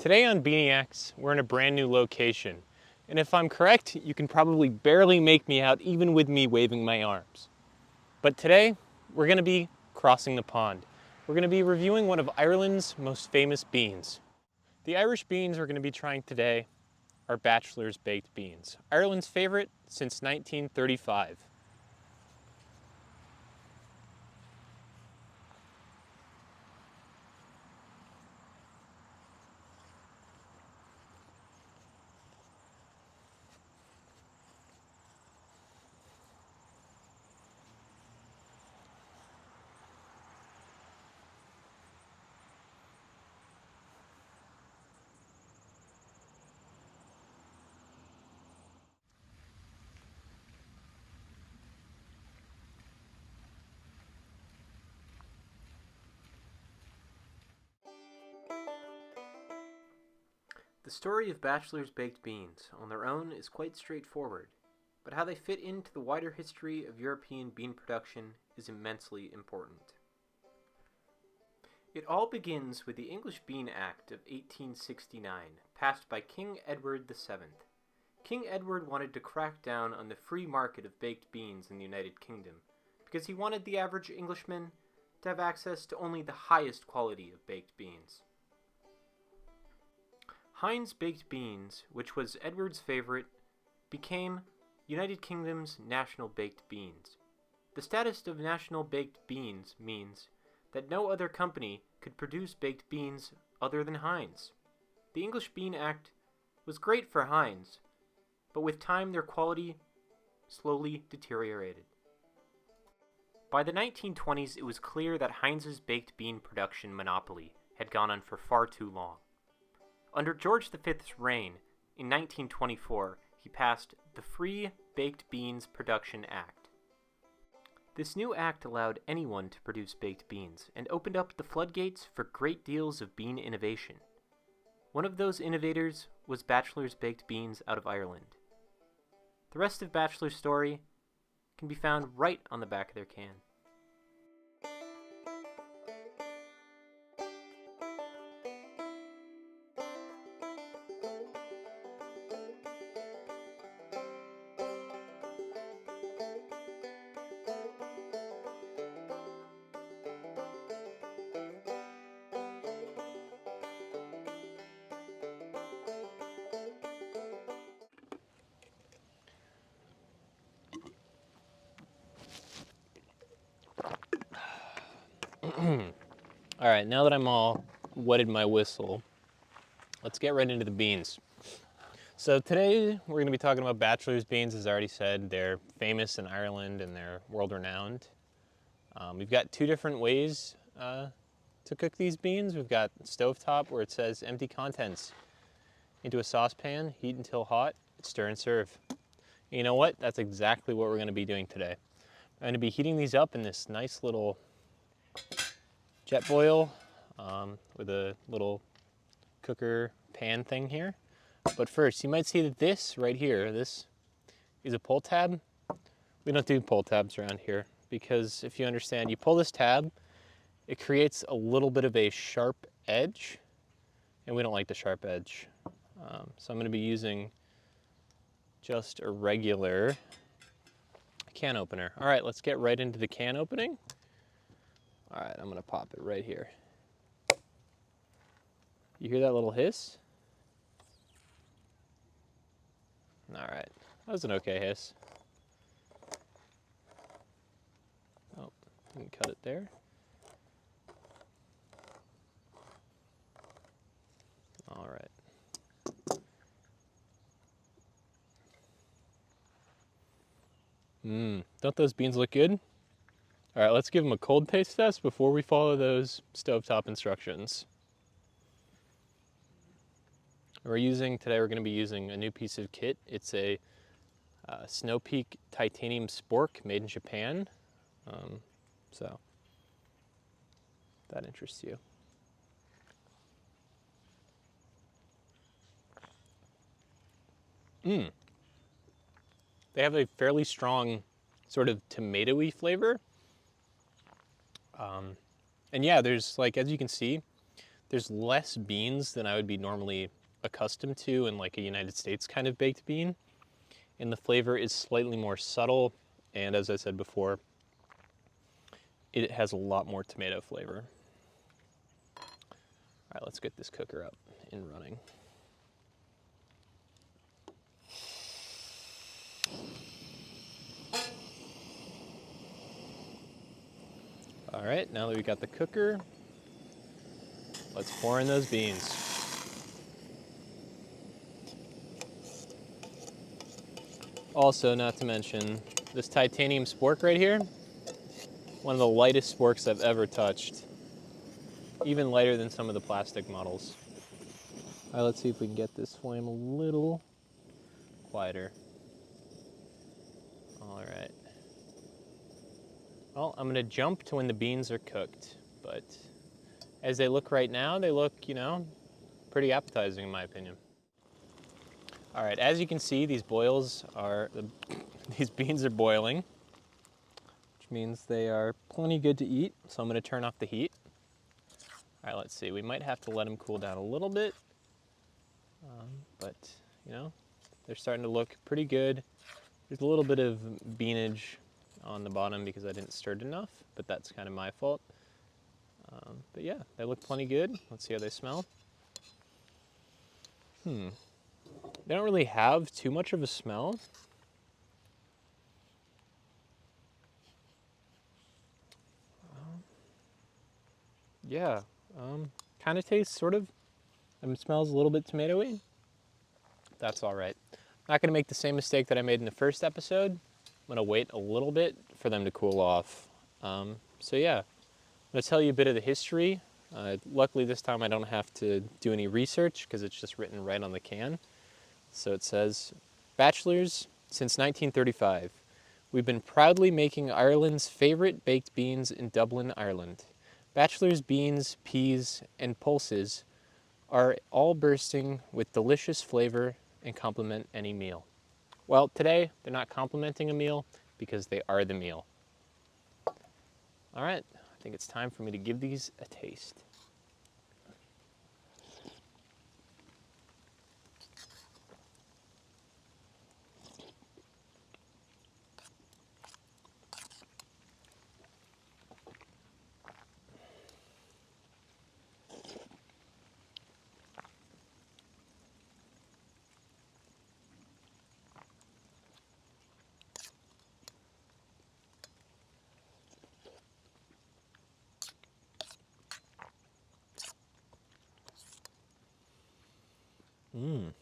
Today on Beaniacs, we're in a brand new location. And if I'm correct, you can probably barely make me out even with me waving my arms. But today, we're going to be crossing the pond. We're going to be reviewing one of Ireland's most famous beans. The Irish beans we're going to be trying today are Batchelors baked beans, Ireland's favorite since 1935. The story of Batchelors baked beans on their own is quite straightforward, but how they fit into the wider history of European bean production is immensely important. It all begins with the English Bean Act of 1869, passed by King Edward VII. King Edward wanted to crack down on the free market of baked beans in the United Kingdom, because he wanted the average Englishman to have access to only the highest quality of baked beans. Heinz baked beans, which was Edward's favorite, became United Kingdom's national baked beans. The status of national baked beans means that no other company could produce baked beans other than Heinz. The English Bean Act was great for Heinz, but with time their quality slowly deteriorated. By the 1920s, it was clear that Heinz's baked bean production monopoly had gone on for far too long. Under George V's reign, in 1924, he passed the Free Baked Beans Production Act. This new act allowed anyone to produce baked beans and opened up the floodgates for great deals of bean innovation. One of those innovators was Batchelors baked beans out of Ireland. The rest of Batchelor's story can be found right on the back of their can. Alright, now that I'm all wetted my whistle, let's get right into the beans. So today we're going to be talking about Batchelors beans, as I already said. They're famous in Ireland and they're world-renowned. We've got two different ways to cook these beans. We've got stovetop, where it says empty contents into a saucepan, heat until hot, stir and serve. And you know what? That's exactly what we're going to be doing today. I'm going to be heating these up in this nice little jet boil with a little cooker pan thing here. But first, you might see that this right here, this is a pull tab. We don't do pull tabs around here because if you understand, you pull this tab, it creates a little bit of a sharp edge, and we don't like the sharp edge. So I'm going to be using just a regular can opener. All right, let's get right into the can opening. All right, I'm going to pop it right here. You hear that little hiss? All right, that was an okay hiss. Oh, you can cut it there. All right. Don't those beans look good? All right, let's give them a cold taste test before we follow those stovetop instructions. Today we're going to be using a new piece of kit. It's a Snow Peak titanium spork made in Japan. So that interests you. They have a fairly strong sort of tomatoey flavor. And yeah, there's, like, as you can see, there's less beans than I would be normally accustomed to in like a United States kind of baked bean. And the flavor is slightly more subtle. And as I said before, it has a lot more tomato flavor. All right, let's get this cooker up and running. All right, now that we've got the cooker, let's pour in those beans. Also, not to mention, this titanium spork right here, one of the lightest sporks I've ever touched. Even lighter than some of the plastic models. All right, let's see if we can get this flame a little quieter. All right. Well, I'm gonna jump to when the beans are cooked, but as they look right now, they look, you know, pretty appetizing in my opinion. All right, as you can see, these beans are boiling, which means they are plenty good to eat. So I'm gonna turn off the heat. All right, let's see. We might have to let them cool down a little bit, but you know, they're starting to look pretty good. There's a little bit of beanage on the bottom because I didn't stir it enough, but that's kind of my fault. But yeah, they look plenty good. Let's see how they smell. They don't really have too much of a smell. Yeah, kind of tastes sort of, and smells a little bit tomatoey. That's all right. Not gonna make the same mistake that I made in the first episode. I'm gonna wait a little bit for them to cool off. So yeah, I'm gonna tell you a bit of the history. Luckily this time I don't have to do any research because it's just written right on the can. So it says, Batchelors, since 1935, we've been proudly making Ireland's favorite baked beans in Dublin, Ireland. Batchelors beans, peas, and pulses are all bursting with delicious flavor and complement any meal. Well, today they're not complimenting a meal because they are the meal. All right, I think it's time for me to give these a taste. Mmm.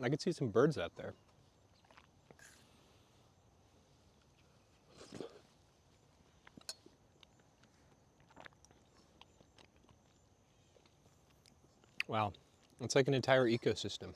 I could see some birds out there. Wow, it's like an entire ecosystem.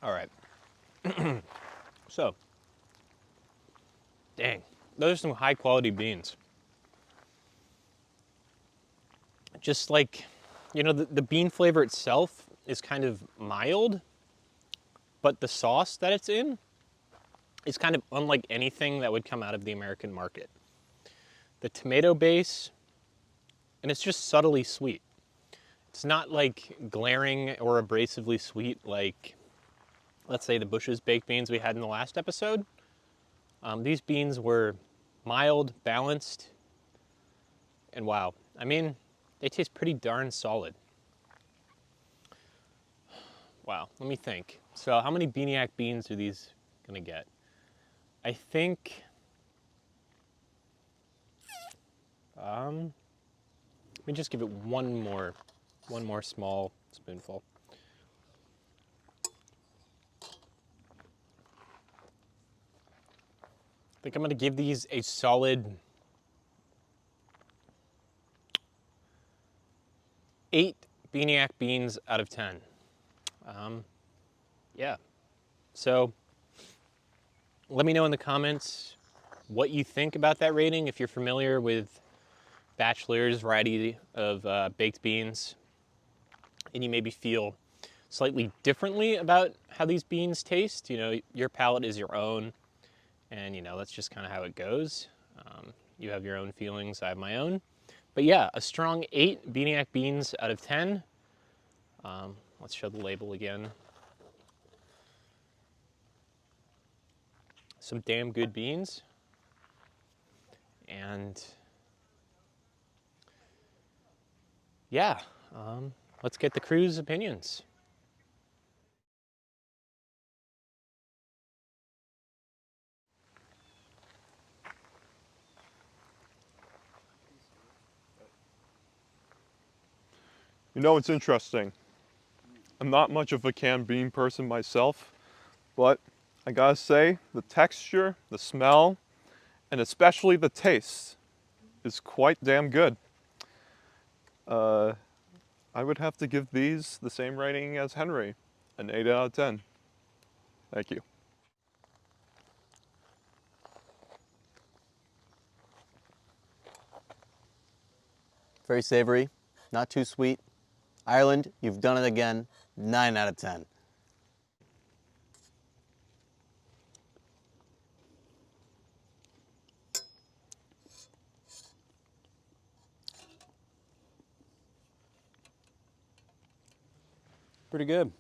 All right. So, dang, those are some high quality beans. Just like, you know, the bean flavor itself is kind of mild, but the sauce that it's in is kind of unlike anything that would come out of the American market. The tomato base, and it's just subtly sweet. It's not like glaring or abrasively sweet like, let's say, the Bush's baked beans we had in the last episode. These beans were mild, balanced, and wow. I mean, they taste pretty darn solid. Wow, let me think. So how many Beaniac beans are these gonna get? I think, let me just give it one more small spoonful. I think I'm gonna give these a solid 8 Beaniac beans out of 10. Yeah. So let me know in the comments what you think about that rating, if you're familiar with Batchelors variety of baked beans, and you maybe feel slightly differently about how these beans taste. You know, your palate is your own, and you know, that's just kind of how it goes. You have your own feelings, I have my own. But yeah, a strong 8 Beaniac beans out of 10. Let's show the label again. Some damn good beans. And yeah, let's get the crew's opinions. You know, it's interesting. I'm not much of a canned bean person myself, but I gotta say, the texture, the smell, and especially the taste is quite damn good. I would have to give these the same rating as Henry, an 8 out of 10. Thank you. Very savory, not too sweet. Ireland, you've done it again. 9 out of 10. Pretty good.